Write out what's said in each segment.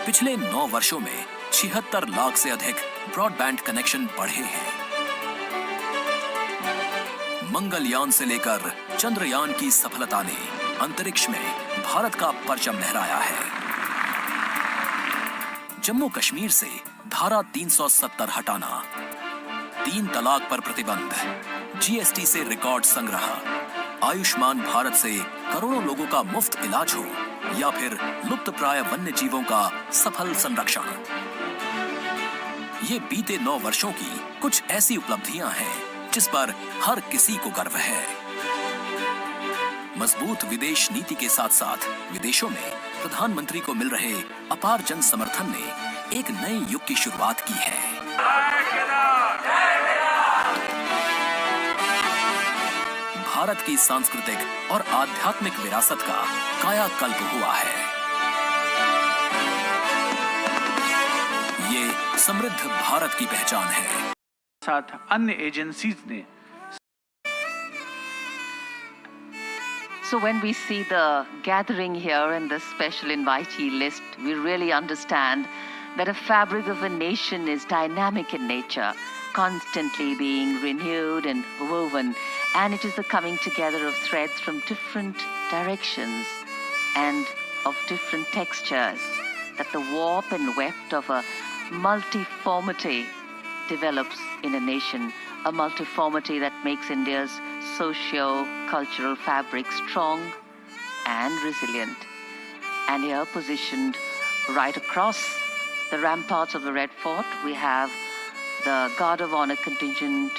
पिछले 9 वर्षों में 76 लाख से अधिक ब्रॉडबैंड कनेक्शन बढ़े हैं। मंगलयान से लेकर चंद्रयान की सफलता ने अंतरिक्ष में भारत का परचम लहराया है। जम्मू कश्मीर से धारा 370 हटाना, 3 तलाक पर प्रतिबंध, जीएसटी से रिकॉर्ड संग्रह, आयुष्मान भारत से करोड़ों लोगों का मुफ्त इलाज हो या फिर लुप्तप्राय वन्य जीवों का सफल संरक्षण। ये बीते 9 वर्षों की कुछ ऐसी उपलब्धियां हैं जिस पर हर किसी को गर्व है। मजबूत विदेश नीति के साथ साथ विदेशों में प्रधानमंत्री को मिल रहे अपार जन समर्थन ने एक नए युग की शुरुआत की है। भारत की सांस्कृतिक और आध्यात्मिक विरासत का कायाकल्प हुआ है। ये समृद्ध भारत की पहचान है। साथ अन्य एजेंसीज ने So when we see the gathering here and the special invitee list, we really understand that a fabric of a nation is dynamic in nature, constantly being renewed and woven, and it is the coming together of threads from different directions and of different textures that the warp and weft of a multiformity develops in a nation, a multiformity that makes India's socio-cultural fabric strong and resilient. And here, positioned right across the ramparts of the Red Fort, we have the Guard of Honor contingent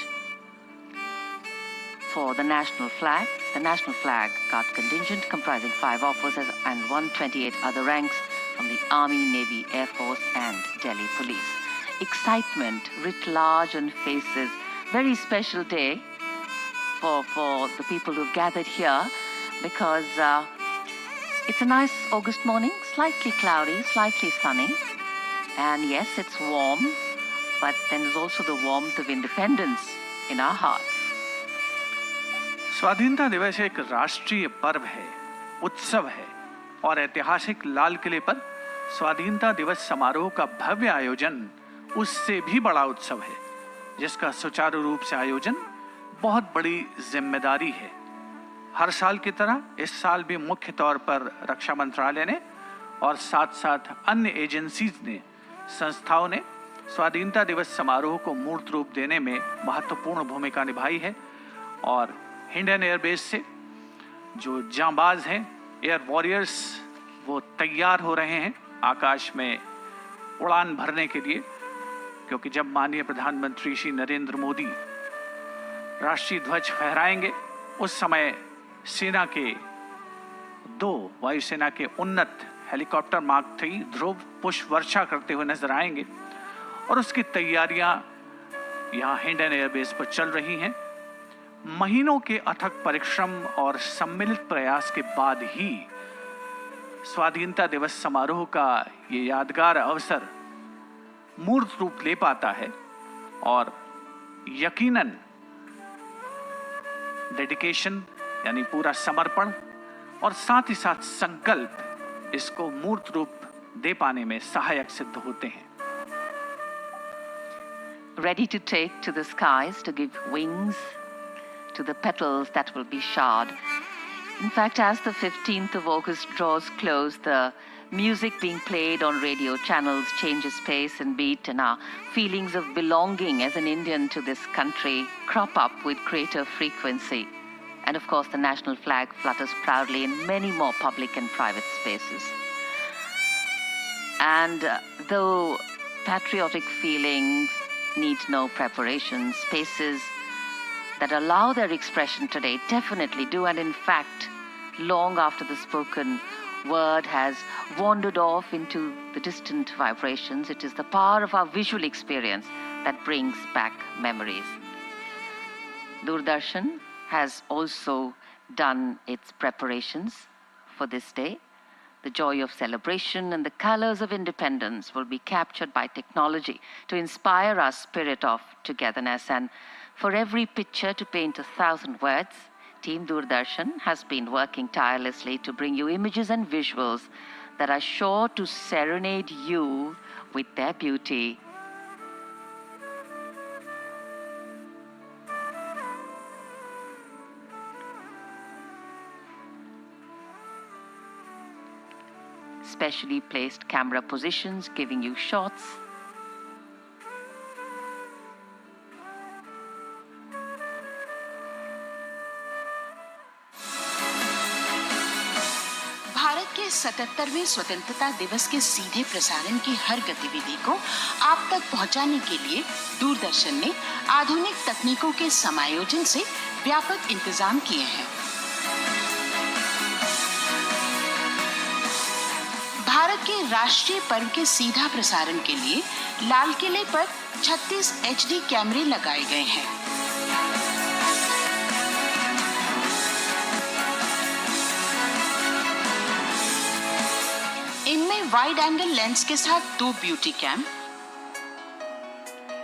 for the National Flag. The National Flag Guard contingent comprising 5 officers and 128 other ranks from the Army, Navy, Air Force and Delhi Police. Excitement writ large on faces. Very special day for the people who've gathered here because it's a nice August morning, slightly cloudy, slightly sunny. And yes, it's warm, but then there's also the warmth of independence in our hearts. स्वाधीनता दिवस एक राष्ट्रीय पर्व है, उत्सव है और ऐतिहासिक लाल किले पर स्वाधीनता दिवस समारोह का भव्य आयोजन उससे भी बड़ा उत्सव है, जिसका सुचारू रूप से आयोजन बहुत बड़ी जिम्मेदारी है। हर साल की तरह इस साल भी मुख्य तौर पर रक्षा मंत्रालय ने और साथ साथ अन्य एजेंसीज ने, संस्थाओं ने स्वाधीनता दिवस समारोह को मूर्त रूप देने में महत्वपूर्ण भूमिका निभाई है। और इंडियन एयरबेस से जो जांबाज हैं, एयर वॉरियर्स, वो तैयार हो रहे हैं आकाश में उड़ान भरने के लिए, क्योंकि जब माननीय प्रधानमंत्री श्री नरेंद्र मोदी राष्ट्रीय ध्वज फहराएंगे उस समय सेना के 2 वायुसेना के उन्नत हेलीकॉप्टर मार्क 3 ध्रुव पुष्प वर्षा करते हुए नजर आएंगे और उसकी तैयारियां यहां इंडियन एयरबेस पर चल रही हैं। महीनों के अथक परिश्रम और सम्मिलित प्रयास के बाद ही स्वाधीनता दिवस समारोह का ये यादगार अवसर मूर्त रूप ले पाता है और यकीनन डेडिकेशन यानी पूरा समर्पण और साथ ही साथ संकल्प इसको मूर्त रूप दे पाने में सहायक सिद्ध होते हैं। Ready to take to the skies, to give wings to the petals that will be shod. In fact, as the 15th of August draws close, the music being played on radio channels changes pace and beat, and our feelings of belonging as an Indian to this country crop up with greater frequency. And of course, the national flag flutters proudly in many more public and private spaces. And though patriotic feelings need no preparation, spaces that allow their expression today definitely do, and in fact, long after the spoken word has wandered off into the distant vibrations, it is the power of our visual experience that brings back memories. Doordarshan has also done its preparations for this day. The joy of celebration and the colors of independence will be captured by technology to inspire our spirit of togetherness. And for every picture to paint 1,000 words, Team Doordarshan has been working tirelessly to bring you images and visuals that are sure to serenade you with their beauty. Specially placed camera positions giving you shots. Bharat के 77वें स्वतंत्रता दिवस के सीधे प्रसारण की हर गतिविधि को आप तक पहुंचाने के लिए दूरदर्शन ने आधुनिक तकनीकों के समायोजन से व्यापक इंतजाम किए हैं। भारत के राष्ट्रीय पर्व के सीधा प्रसारण के लिए लाल किले पर 36 HD कैमरे लगाए गए हैं। इनमें वाइड एंगल लेंस के साथ 2 beauty cam,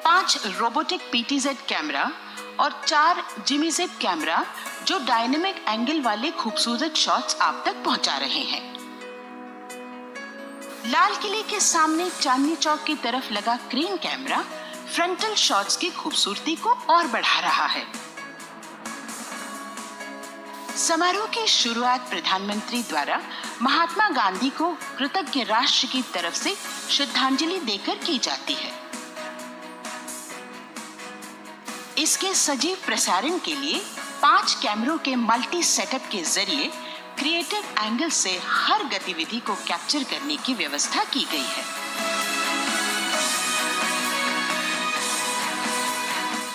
5 robotic PTZ camera और 4 जिमी जिप कैमरा जो डायनेमिक एंगल वाले खूबसूरत शॉट्स आप तक पहुंचा रहे हैं। लाल किले के सामने चांदनी चौक की तरफ लगा क्रेन कैमरा फ्रंटल शॉट्स की खूबसूरती को और बढ़ा रहा है। समारोह की शुरुआत प्रधानमंत्री द्वारा महात्मा गांधी को कृतज्ञ राष्ट्र की तरफ से श्रद्धांजलि देकर की जाती है। इसके सजीव प्रसारण के लिए 5 कैमरों के मल्टी सेटअप के जरिए क्रिएटिव एंगल से हर गतिविधि को कैप्चर करने की व्यवस्था की गई है।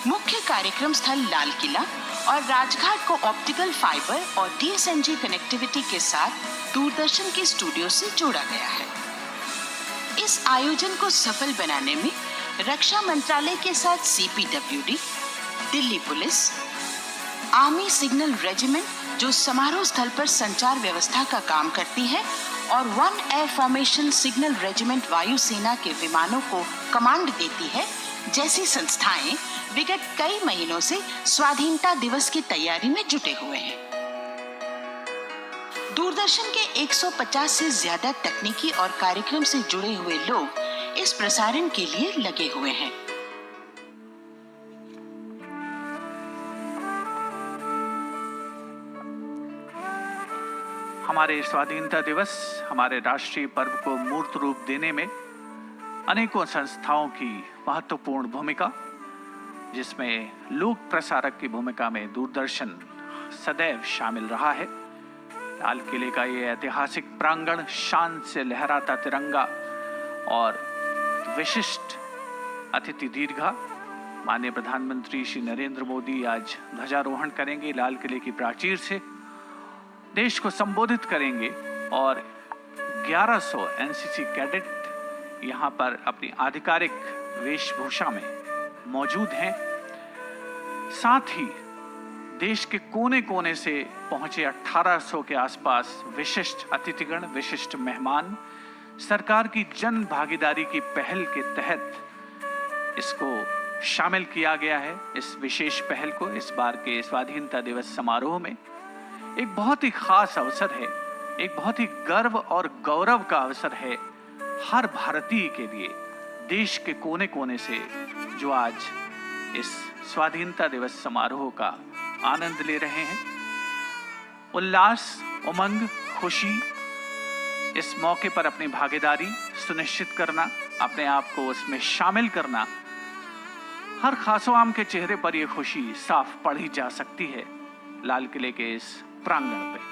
मुख्य कार्यक्रम स्थल लाल किला और राजघाट को ऑप्टिकल फाइबर और DSNG कनेक्टिविटी के साथ दूरदर्शन के स्टूडियो से जोड़ा गया है। इस आयोजन को सफल बनाने में रक्षा मंत्रालय के साथ CPWD, Delhi police, army signal regiment जो समारोह स्थल पर संचार व्यवस्था का काम करती है और 1 एयर फॉर्मेशन सिग्नल रेजिमेंट वायुसेना के विमानों को कमांड देती है जैसी संस्थाएं विगत कई महीनों से स्वाधीनता दिवस की तैयारी में जुटे हुए हैं। दूरदर्शन के 150 से ज्यादा तकनीकी और कार्यक्रम से जुड़े हुए लोग इस प्रसारण के लिए लगे हुए हैं। हमारे स्वाधीनता दिवस, हमारे राष्ट्रीय पर्व को मूर्त रूप देने में अनेकों संस्थाओं की महत्वपूर्ण भूमिका, जिसमें लोक प्रसारक की भूमिका में दूरदर्शन सदैव शामिल रहा है। लाल किले का ये ऐतिहासिक प्रांगण, शान से लहराता तिरंगा और विशिष्ट अतिथि दीर्घा। माननीय प्रधानमंत्री श्री नरेंद्र मोदी आज ध्वजारोहण करेंगे लाल किले की प्राचीर से, देश को संबोधित करेंगे और 1100 NCC कैडेट यहाँ पर अपनी आधिकारिक वेशभूषा में मौजूद हैं। साथ ही देश के कोने कोने से पहुंचे 1800 के आसपास विशिष्ट अतिथिगण, विशिष्ट मेहमान, सरकार की जन भागीदारी की पहल के तहत इसको शामिल किया गया है। इस विशेष पहल को इस बार के स्वाधीनता दिवस समारोह में एक बहुत ही खास अवसर है, एक बहुत ही गर्व और गौरव का अवसर है हर भारतीय के लिए, देश के कोने कोने से जो आज इस स्वाधीनता दिवस समारोह का आनंद ले रहे हैं। उल्लास, उमंग, खुशी, इस मौके पर अपनी भागीदारी सुनिश्चित करना, अपने आप को उसमें शामिल करना, हर खासो आम के चेहरे पर यह खुशी साफ पढ़ी जा सकती है लाल किले के इस प्रांगण पे।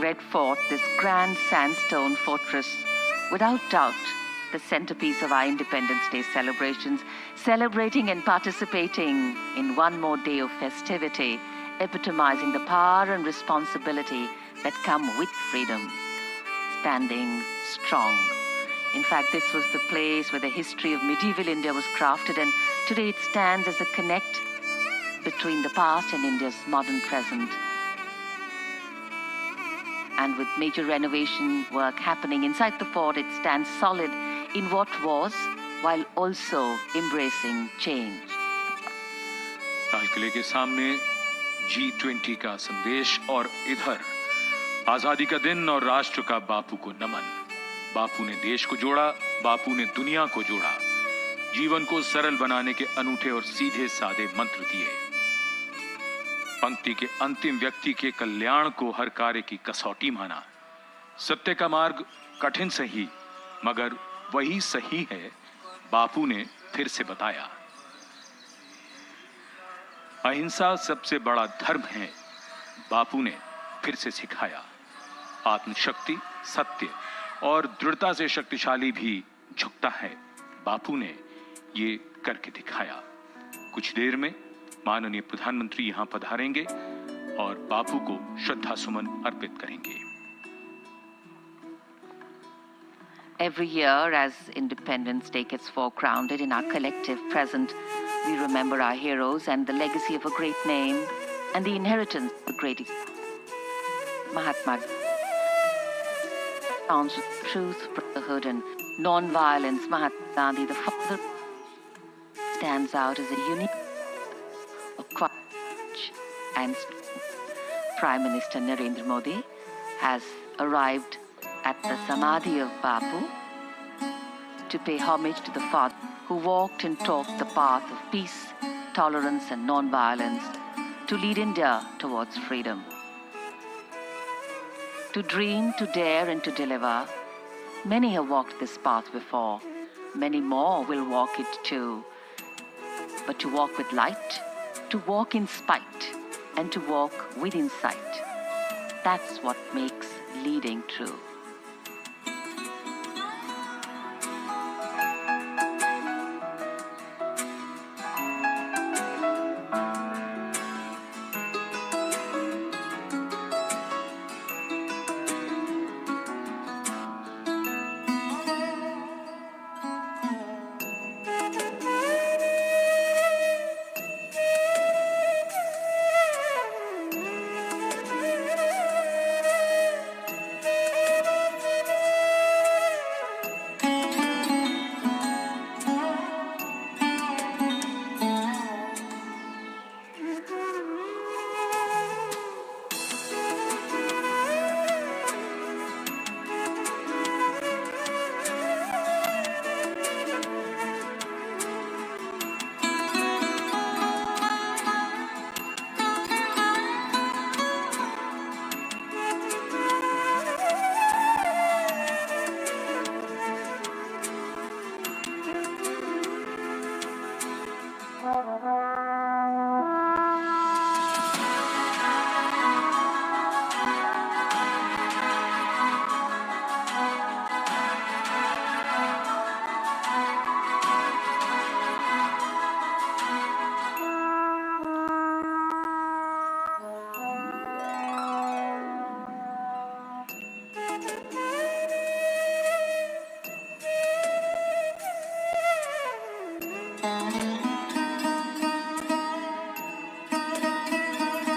Red Fort, this grand sandstone fortress, without doubt the centerpiece of our Independence Day celebrations, celebrating and participating in one more day of festivity, epitomizing the power and responsibility that come with freedom, standing strong. In fact, this was the place where the history of medieval India was crafted, and today it stands as a connect between the past and India's modern present. And with major renovation work happening inside the fort, it stands solid in what was, while also embracing change. लाल किले के सामने G20 का संदेश और इधर आजादी का दिन और राष्ट्र का बापू को नमन। बापू ने देश को जोड़ा, बापू ने दुनिया को जोड़ा, जीवन को सरल बनाने के अनूठे और सीधे साधे मंत्र दिए। पंक्ति के अंतिम व्यक्ति के कल्याण को हर कार्य की कसौटी माना। सत्य का मार्ग कठिन सही मगर वही सही है, बापू ने फिर से बताया। अहिंसा सबसे बड़ा धर्म है, बापू ने फिर से सिखाया। आत्मशक्ति, सत्य और दृढ़ता से शक्तिशाली भी झुकता है, बापू ने ये करके दिखाया। कुछ देर में माननीय प्रधानमंत्री यहां पधारेंगे और बापू को श्रद्धा सुमन अर्पित करेंगे। Every year, as Independence Day gets foregrounded in our collective present, we remember our heroes and the legacy of a great name and the inheritance of the great Mahatma Gandhi. Truth, brotherhood, and non-violence. Mahatma Gandhi, the father, stands out as a unique, courage and Prime Minister Narendra Modi has arrived at the Samadhi of Bapu to pay homage to the father who walked and talked the path of peace, tolerance and non-violence to lead India towards freedom. To dream, to dare and to deliver, many have walked this path before. Many more will walk it too. But to walk with light, to walk in spite and to walk with insight, that's what makes leading true.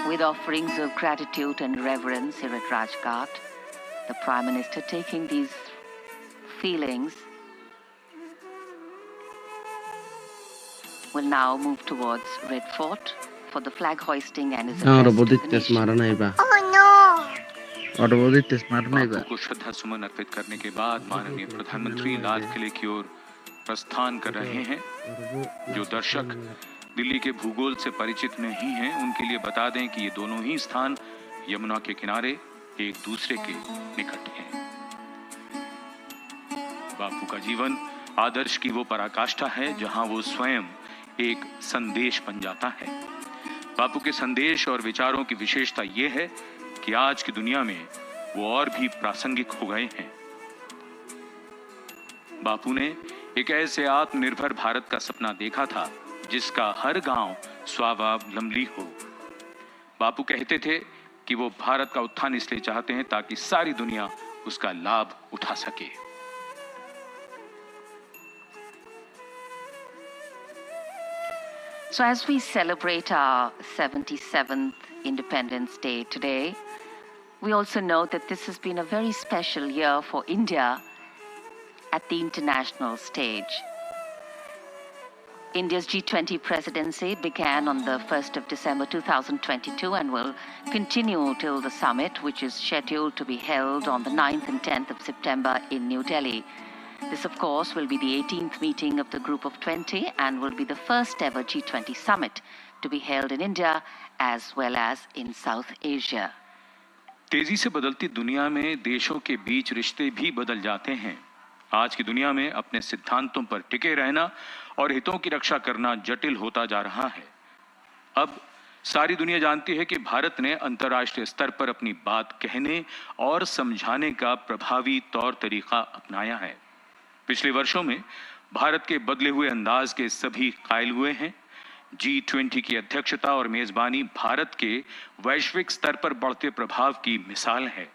With offerings of gratitude and reverence here at Rajghat, the Prime Minister taking these feelings will now move towards Red Fort for the flag hoisting and his address to the nation. बापू को श्रद्धा सुमन अर्पित करने के बाद माननीय प्रधानमंत्री लाल किले की ओर प्रस्थान कर रहे हैं। जो दर्शक दिल्ली के भूगोल से परिचित नहीं हैं, उनके लिए बता दें कि ये दोनों ही स्थान यमुना के किनारे एक दूसरे के निकट हैं। बापू का जीवन आदर्श की वो पराकाष्ठा है जहां वो स्वयं एक संदेश बन जाता है। बापू के संदेश और विचारों की विशेषता ये है कि आज की दुनिया में वो और भी प्रासंगिक हो गए हैं। बापू ने एक ऐसे आत्मनिर्भर भारत का सपना देखा था जिसका हर गांव स्वावलंबी हो। बापू कहते थे कि वो भारत का उत्थान इसलिए चाहते हैं ताकि सारी दुनिया उसका लाभ उठा सके। So as we celebrate our 77th Independence Day today, we also know that this has been a very special year for India at the international stage. India's G20 presidency began on the 1st of December 2022 and will continue till the summit, which is scheduled to be held on the 9th and 10th of September in New Delhi. This, of course, will be the 18th meeting of the Group of 20 and will be the first ever G20 summit to be held in India as well as in South Asia. तेजी से बदलती दुनिया में देशों के बीच रिश्ते भी बदल जाते हैं। आज की दुनिया में अपने सिद्धांतों पर टिके रहना और हितों की रक्षा करना जटिल होता जा रहा है। अब सारी दुनिया जानती है कि भारत ने अंतर्राष्ट्रीय स्तर पर अपनी बात कहने और समझाने का प्रभावी तौर तरीका अपनाया है। पिछले वर्षों में भारत के बदले हुए अंदाज के सभी कायल हुए हैं। G20 की अध्यक्षता और मेजबानी भारत के वैश्विक स्तर पर बढ़ते प्रभाव की मिसाल है।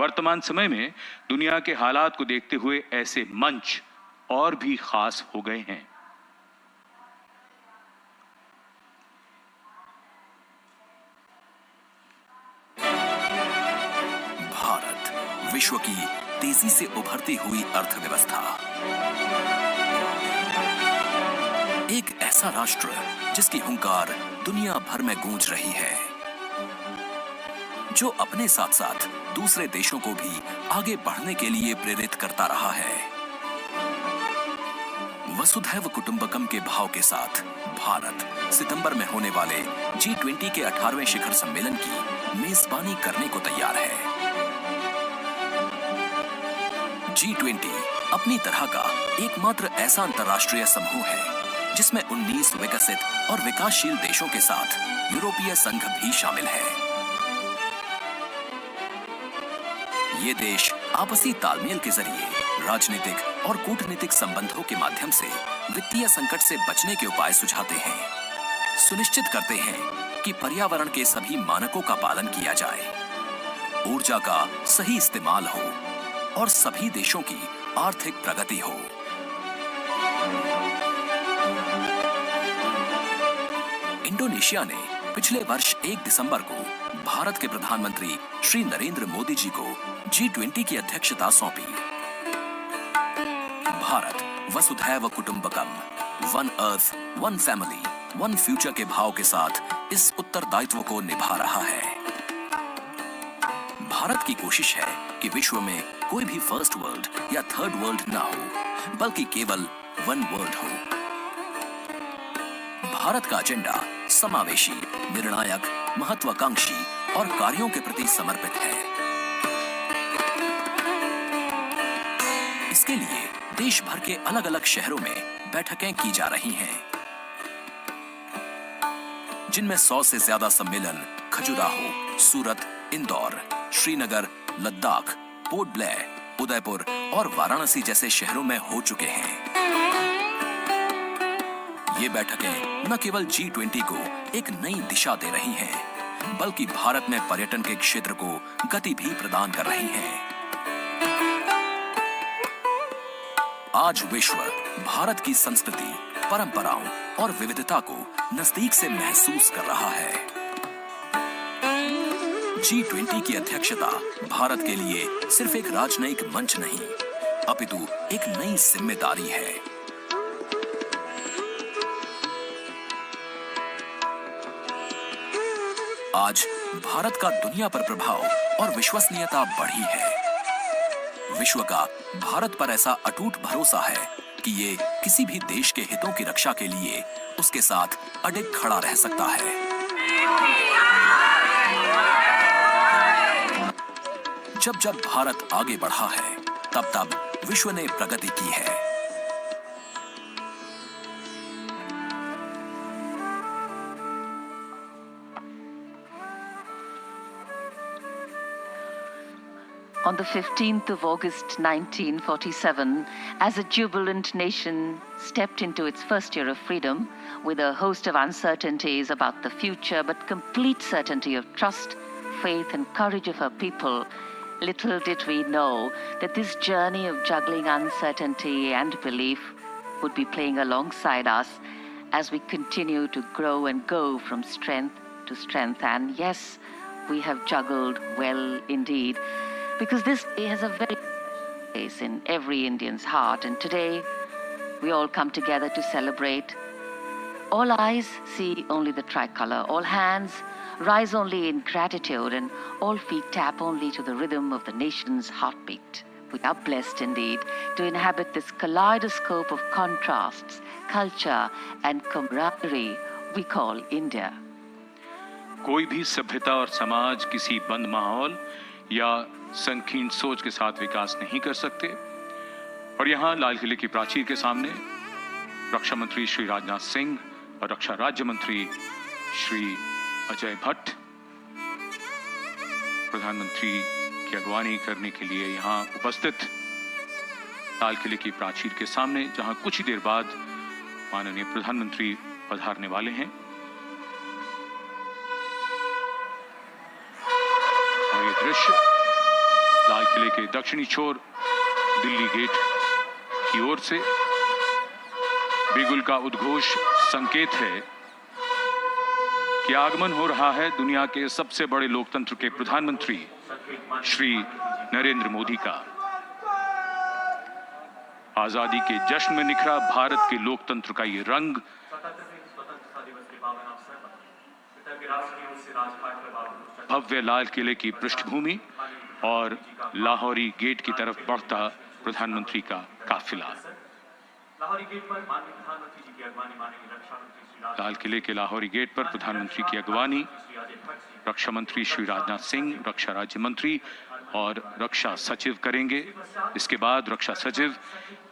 वर्तमान समय में दुनिया के हालात को देखते हुए ऐसे मंच और भी खास हो गए हैं। भारत, विश्व की तेजी से उभरती हुई अर्थव्यवस्था। एक ऐसा राष्ट्र जिसकी हुंकार दुनिया भर में गूंज रही है, जो अपने साथ साथ दूसरे देशों को भी आगे बढ़ने के लिए प्रेरित करता रहा है। वसुधैव कुटुंबकम के भाव के साथ भारत सितंबर में होने वाले G20 के 18वें शिखर सम्मेलन की मेजबानी करने को तैयार है। G20 अपनी तरह का एकमात्र ऐसा अंतर्राष्ट्रीय समूह है जिसमें 19 विकसित और विकासशील देशों के साथ यूरोपीय संघ भी शामिल है। ये देश आपसी तालमेल के जरिए राजनीतिक और कूटनीतिक संबंधों के माध्यम से वित्तीय संकट से बचने के उपाय सुझाते हैं, सुनिश्चित करते हैं कि पर्यावरण के सभी मानकों का पालन किया जाए, ऊर्जा का सही इस्तेमाल हो और सभी देशों की आर्थिक प्रगति हो। इंडोनेशिया ने पिछले वर्ष 1 दिसंबर को भारत के प्रधानमंत्री श्री नरेंद्र मोदी जी को G20 की अध्यक्षता सौंपी। भारत वसुधैव कुटुंबकम, one earth, one family, one future के भाव के साथ इस उत्तरदायित्व को निभा रहा है। भारत की कोशिश है कि विश्व में कोई भी फर्स्ट वर्ल्ड या थर्ड वर्ल्ड ना हो, बल्कि केवल वन वर्ल्ड हो। भारत का एजेंडा समावेशी, निर्णायक, महत्वाकांक्षी और कार्यों के प्रति समर्पित है। इसके लिए देश भर के अलग-अलग शहरों में बैठकें की जा रही हैं, जिनमें 100 से ज्यादा सम्मेलन खजुराहो, सूरत, इंदौर, श्रीनगर, लद्दाख, पोर्ट ब्लेयर, उदयपुर और वाराणसी जैसे शहरों में हो चुके हैं। ये बैठकें न केवल G20 को एक नई दिशा दे रही हैं, बल्कि भारत में पर्यटन के क्षेत्र को गति भी प्रदान कर रही हैं। आज विश्व भारत की संस्कृति, परंपराओं और विविधता को नजदीक से महसूस कर रहा है। G20 की अध्यक्षता भारत के लिए सिर्फ एक राजनयिक मंच नहीं, अपितु एक नई जिम्मेदारी है। आज भारत का दुनिया पर प्रभाव और विश्वसनीयता बढ़ी है। विश्व का भारत पर ऐसा अटूट भरोसा है कि ये किसी भी देश के हितों की रक्षा के लिए उसके साथ अडिग खड़ा रह सकता है। जब जब भारत आगे बढ़ा है, तब तब विश्व ने प्रगति की है। On the 15th of August 1947, as a jubilant nation stepped into its first year of freedom, with a host of uncertainties about the future, but complete certainty of trust, faith, and courage of her people, little did we know that this journey of juggling uncertainty and belief would be playing alongside us as we continue to grow and go from strength to strength. And yes, we have juggled well indeed, because this day has a very place in every Indian's heart. And today, we all come together to celebrate All eyes see only the tricolor, all hands rise only in gratitude, and all feet tap only to the rhythm of the nation's heartbeat. We are blessed indeed to inhabit this kaleidoscope of contrasts, culture, and camaraderie we call India. कोई भी सभ्यता और समाज किसी बंद माहौल या संकीर्ण सोच के साथ विकास नहीं कर सकते। और यहाँ लाल किले की प्राचीर के सामने रक्षा मंत्री श्री राजनाथ सिंह और रक्षा राज्य मंत्री श्री अजय भट्ट प्रधानमंत्री की अगवानी करने के लिए यहाँ उपस्थित लाल किले की प्राचीर के सामने, जहाँ कुछ ही देर बाद माननीय प्रधानमंत्री पधारने वाले हैं। और ये दृश्य लाल किले के दक्षिणी छोर दिल्ली गेट की ओर से बिगुल का उद्घोष संकेत है कि आगमन हो रहा है दुनिया के सबसे बड़े लोकतंत्र के प्रधानमंत्री श्री नरेंद्र मोदी का। आजादी के जश्न में निखरा भारत के लोकतंत्र का ये रंग भव्य लाल किले की पृष्ठभूमि और लाहौरी गेट की तरफ बढ़ता प्रधानमंत्री का काफिला। लाल किले के लाहौरी गेट पर प्रधानमंत्री की अगवानी रक्षा मंत्री श्री राजनाथ सिंह, रक्षा राज्य मंत्री और रक्षा सचिव करेंगे। इसके बाद रक्षा सचिव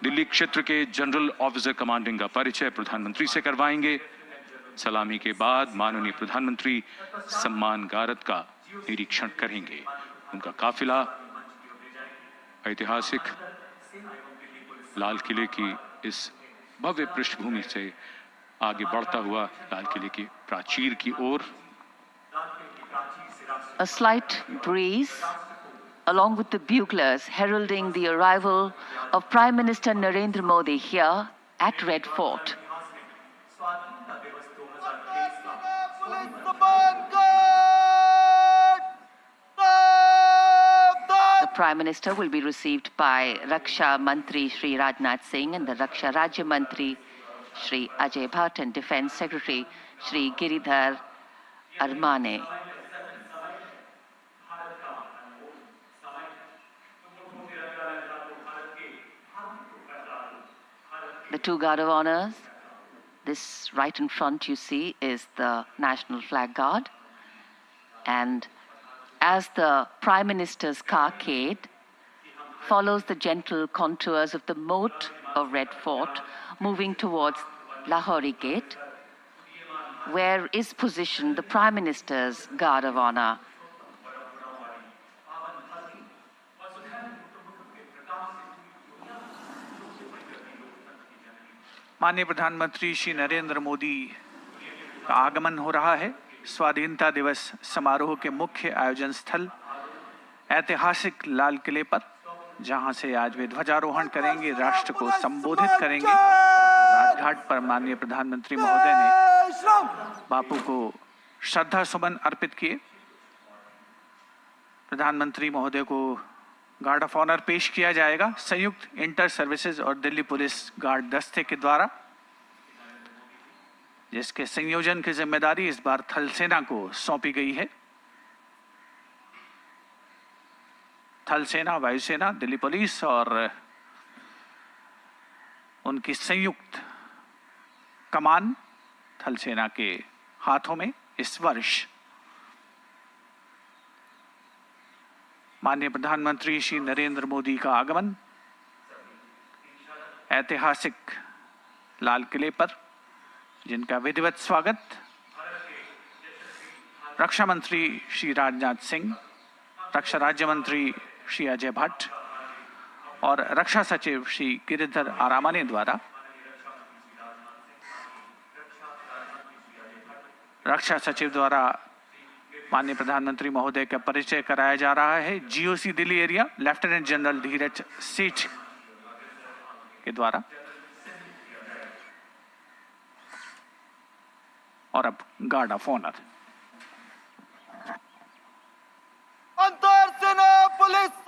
दिल्ली क्षेत्र के जनरल ऑफिसर कमांडिंग का परिचय प्रधानमंत्री से करवाएंगे। सलामी के बाद माननीय प्रधानमंत्री सम्मान गारद का निरीक्षण करेंगे। उनका काफिला ऐतिहासिक लाल किले की इस भव्य पृष्ठभूमि से आगे बढ़ता हुआ लाल किले की प्राचीर की ओर। A slight breeze, along with the buglers heralding the arrival of Prime Minister Narendra Modi here at Red Fort. The Prime Minister will be received by Raksha Mantri Shri Rajnath Singh and the Raksha Rajya Mantri Shri Ajay Bhatt and Defence Secretary Shri Giridhar Armane. The two guard of honors, this right in front you see is the National Flag Guard, and as the Prime Minister's carcade follows the gentle contours of the moat of Red Fort, moving towards Lahori Gate, where is positioned the Prime Minister's Guard of Honor. माननीय प्रधानमंत्री श्री नरेंद्र मोदी का आगमन हो रहा है। स्वाधीनता दिवस समारोह के मुख्य आयोजन स्थल ऐतिहासिक लाल किले पर, जहां से आज वे ध्वजारोहण करेंगे, राष्ट्र को संबोधित करेंगे। राजघाट पर माननीय प्रधानमंत्री महोदय ने बापू को श्रद्धा सुमन अर्पित किए। प्रधानमंत्री महोदय को गार्ड ऑफ ऑनर पेश किया जाएगा संयुक्त इंटर सर्विसेज और दिल्ली पुलिस गार्ड दस्ते के द्वारा, जिसके संयोजन की जिम्मेदारी इस बार थल सेना को सौंपी गई है। थल सेना, वायुसेना, दिल्ली पुलिस और उनकी संयुक्त कमान थल सेना के हाथों में इस वर्ष। माननीय प्रधानमंत्री श्री नरेंद्र मोदी का आगमन ऐतिहासिक लाल किले पर, जिनका विधिवत स्वागत रक्षा मंत्री श्री राजनाथ सिंह, रक्षा राज्य मंत्री श्री अजय भट्ट और रक्षा सचिव श्री गिरिधर आरामाने द्वारा रक्षा सचिव द्वारा माननीय प्रधानमंत्री महोदय का परिचय कराया जा रहा है। GOC Delhi area lieutenant general Dheeraj Seth के द्वारा। और अब गार्ड ऑफ ऑनर। अंतर सेना पुलिस